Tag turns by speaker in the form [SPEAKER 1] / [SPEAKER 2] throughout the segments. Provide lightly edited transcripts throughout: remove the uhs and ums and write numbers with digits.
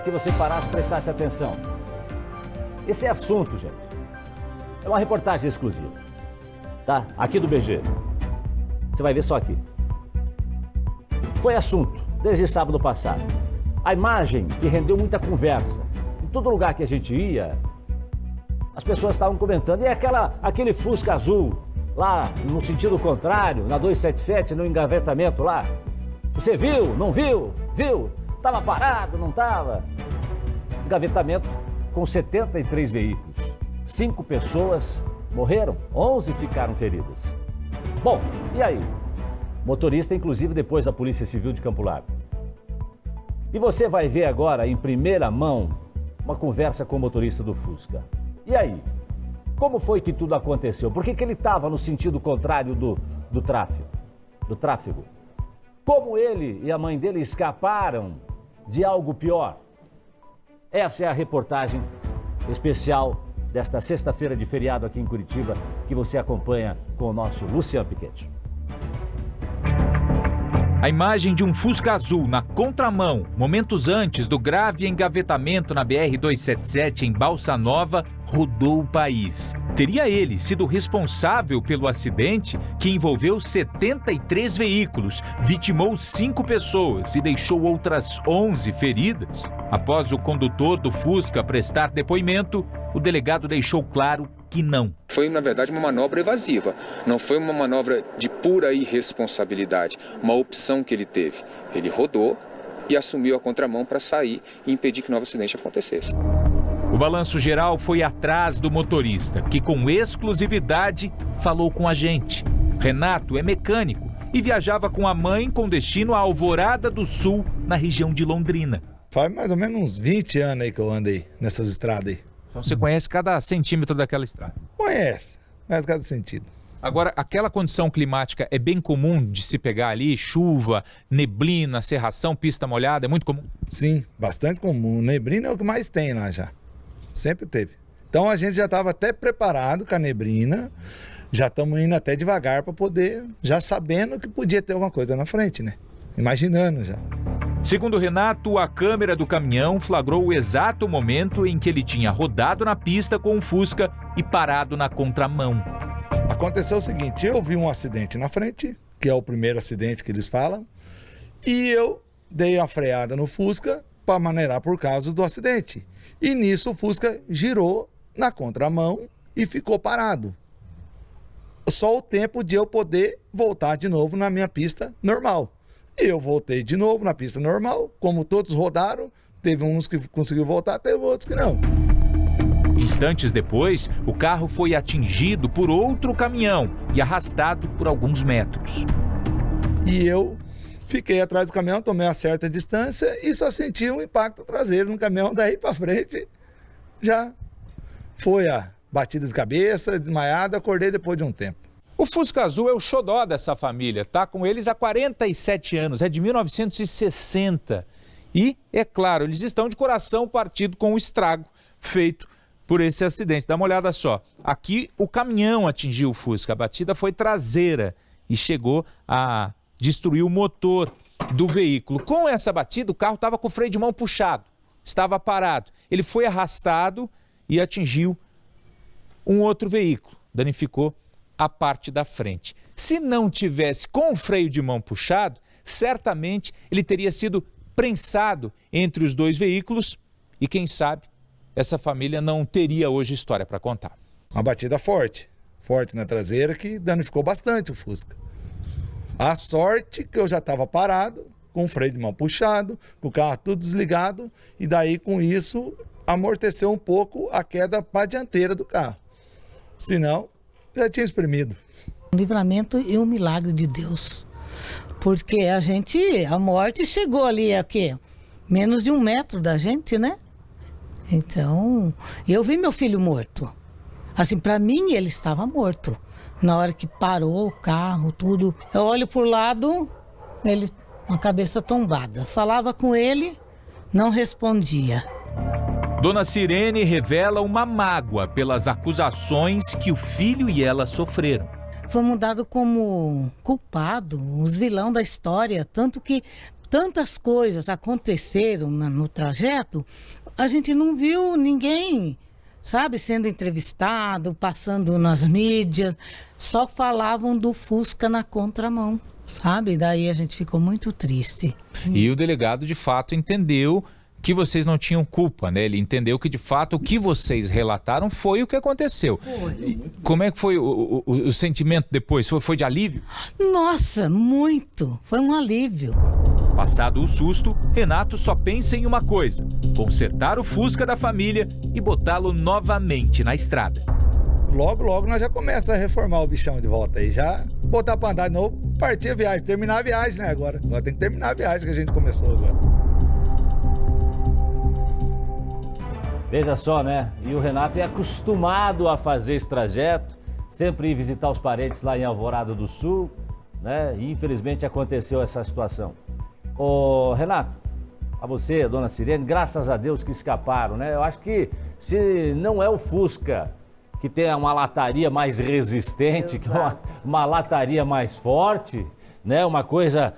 [SPEAKER 1] Que você parasse e prestasse atenção. Esse é assunto, gente. É uma reportagem exclusiva, tá? Aqui do BG. Você vai ver só aqui. Foi assunto desde sábado passado. A imagem que rendeu muita conversa. Em todo lugar que a gente ia, as pessoas estavam comentando. E aquele Fusca azul, lá no sentido contrário, na 277, no engavetamento lá. Você viu? Não viu? Viu? Estava parado, não estava? Engavetamento com 73 veículos. 5 pessoas morreram, 11 ficaram feridas. Bom, e aí? Motorista, inclusive, depois da Polícia Civil de Campo Largo. E você vai ver agora, em primeira mão, uma conversa com o motorista do Fusca. E aí? Como foi que tudo aconteceu? Por que ele estava no sentido contrário do tráfego? Como ele e a mãe dele escaparam de algo pior? Essa é a reportagem especial desta sexta-feira de feriado aqui em Curitiba, que você acompanha com o nosso Luciano Piquete.
[SPEAKER 2] A imagem de um Fusca azul na contramão, momentos antes do grave engavetamento na BR-277 em Balsa Nova, rodou o país. Teria ele sido responsável pelo acidente que envolveu 73 veículos, vitimou 5 pessoas e deixou outras 11 feridas? Após o condutor do Fusca prestar depoimento, o delegado deixou claro que não.
[SPEAKER 3] Foi, na verdade, uma manobra evasiva. Não foi uma manobra de pura irresponsabilidade. Uma opção que ele teve. Ele rodou e assumiu a contramão para sair e impedir que novo acidente acontecesse.
[SPEAKER 2] O balanço geral foi atrás do motorista, que com exclusividade falou com a gente. Renato é mecânico e viajava com a mãe com destino à Alvorada do Sul, na região de Londrina.
[SPEAKER 4] Faz mais ou menos uns 20 anos aí que eu andei nessas estradas aí.
[SPEAKER 2] Então você conhece cada centímetro daquela estrada?
[SPEAKER 4] Conhece cada sentido.
[SPEAKER 2] Agora, aquela condição climática é bem comum de se pegar ali? Chuva, neblina, cerração, pista molhada, é muito comum?
[SPEAKER 4] Sim, bastante comum. Neblina é o que mais tem lá já. Sempre teve. Então a gente já estava até preparado com a neblina, já estamos indo até devagar para poder, já sabendo que podia ter alguma coisa na frente, né? Imaginando já.
[SPEAKER 2] Segundo Renato, a câmera do caminhão flagrou o exato momento em que ele tinha rodado na pista com o Fusca e parado na contramão.
[SPEAKER 4] Aconteceu o seguinte, eu vi um acidente na frente, que é o primeiro acidente que eles falam, e eu dei a freada no Fusca para maneirar por causa do acidente. E nisso o Fusca girou na contramão e ficou parado. Só o tempo de eu poder voltar de novo na minha pista normal. E eu voltei de novo na pista normal, como todos rodaram, teve uns que conseguiu voltar, teve outros que não.
[SPEAKER 2] Instantes depois, o carro foi atingido por outro caminhão e arrastado por alguns metros.
[SPEAKER 4] E eu fiquei atrás do caminhão, tomei uma certa distância e só senti um impacto traseiro no caminhão. Daí para frente, já foi a batida de cabeça, desmaiado, acordei depois de um tempo.
[SPEAKER 2] O Fusca Azul é o xodó dessa família, tá com eles há 47 anos, é de 1960. E, é claro, eles estão de coração partido com o estrago feito por esse acidente. Dá uma olhada só. Aqui o caminhão atingiu o Fusca, a batida foi traseira e chegou a destruir o motor do veículo. Com essa batida, o carro estava com o freio de mão puxado, estava parado. Ele foi arrastado e atingiu um outro veículo, danificou a parte da frente. Se não tivesse com o freio de mão puxado, certamente ele teria sido prensado entre os dois veículos e, quem sabe, essa família não teria hoje história para contar.
[SPEAKER 4] Uma batida forte na traseira que danificou bastante o Fusca. A sorte que eu já estava parado, com o freio de mão puxado, com o carro tudo desligado, e daí com isso amorteceu um pouco a queda para a dianteira do carro. Senão, já tinha espremido.
[SPEAKER 5] Um livramento e um milagre de Deus. Porque a morte chegou ali, aqui, menos de 1 metro da gente, né? Então, eu vi meu filho morto. Assim, para mim, ele estava morto. Na hora que parou o carro, tudo. Eu olho pro lado, ele com a cabeça tombada. Falava com ele, não respondia.
[SPEAKER 2] Dona Sirene revela uma mágoa pelas acusações que o filho e ela sofreram.
[SPEAKER 5] Fomos dados como culpado, os vilão da história, tanto que tantas coisas aconteceram no trajeto, a gente não viu ninguém, sabe, sendo entrevistado, passando nas mídias, só falavam do Fusca na contramão, sabe? Daí a gente ficou muito triste.
[SPEAKER 2] E o delegado, de fato, entendeu que vocês não tinham culpa, né? Ele entendeu que, de fato, o que vocês relataram foi o que aconteceu. Como é que foi o sentimento depois? Foi de alívio?
[SPEAKER 5] Nossa, muito! Foi um alívio.
[SPEAKER 2] Passado o susto, Renato só pensa em uma coisa: consertar o Fusca da família e botá-lo novamente na estrada.
[SPEAKER 4] Logo, logo nós já começamos a reformar o bichão de volta aí, já botar para andar de novo, partir a viagem, terminar a viagem, né, agora tem que terminar a viagem que a gente começou agora.
[SPEAKER 1] Veja só, né? E o Renato é acostumado a fazer esse trajeto, sempre ir visitar os parentes lá em Alvorada do Sul, né? E infelizmente aconteceu essa situação. Ô, Renato, a você, a dona Sirene, graças a Deus que escaparam, né? Eu acho que se não é o Fusca que tem uma lataria mais resistente, que é uma lataria mais forte, né? Uma coisa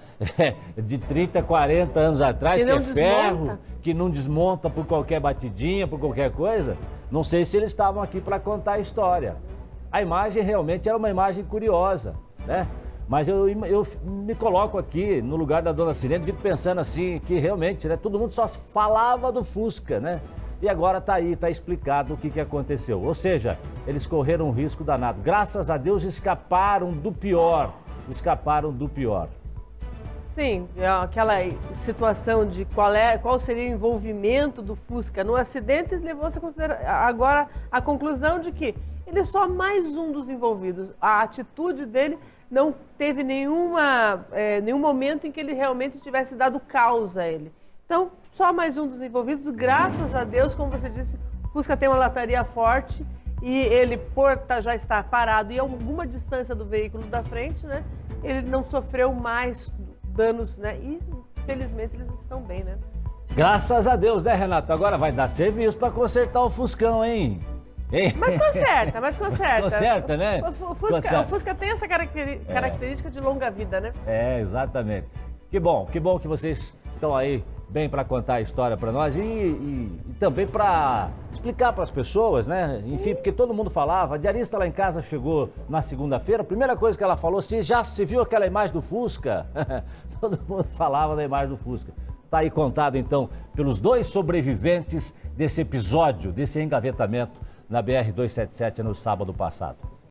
[SPEAKER 1] de 30, 40 anos atrás, que é ferro, que não desmonta por qualquer batidinha, por qualquer coisa. Não sei se eles estavam aqui para contar a história. A imagem realmente era uma imagem curiosa, né? Mas eu me coloco aqui no lugar da dona Sirene, fico pensando assim, que realmente, né, todo mundo só falava do Fusca, né? E agora tá aí, tá explicado o que aconteceu. Ou seja, eles correram um risco danado. Graças a Deus escaparam do pior. Escaparam do pior.
[SPEAKER 6] Sim, aquela situação de qual seria o envolvimento do Fusca no acidente levou-se a considerar agora a conclusão de que ele é só mais um dos envolvidos. A atitude dele não teve nenhum momento em que ele realmente tivesse dado causa a ele. Então, só mais um dos envolvidos, graças a Deus, como você disse, o Fusca tem uma lataria forte e ele, por já estar parado e a alguma distância do veículo da frente, né, ele não sofreu mais danos, né, e felizmente eles estão bem, né?
[SPEAKER 1] Graças a Deus, né, Renato? Agora vai dar serviço para consertar o Fuscão, hein?
[SPEAKER 6] Mas conserta, mas conserta.
[SPEAKER 1] Conserta, né?
[SPEAKER 6] O Fusca tem essa característica de longa vida, né?
[SPEAKER 1] É, exatamente. Que bom que vocês estão aí bem para contar a história para nós e também para explicar para as pessoas, né? Sim. Enfim, porque todo mundo falava, a diarista lá em casa chegou na segunda-feira, a primeira coisa que ela falou, se viu aquela imagem do Fusca? Todo mundo falava da imagem do Fusca. Tá aí contado então pelos 2 sobreviventes desse episódio, desse engavetamento na BR-277 no sábado passado.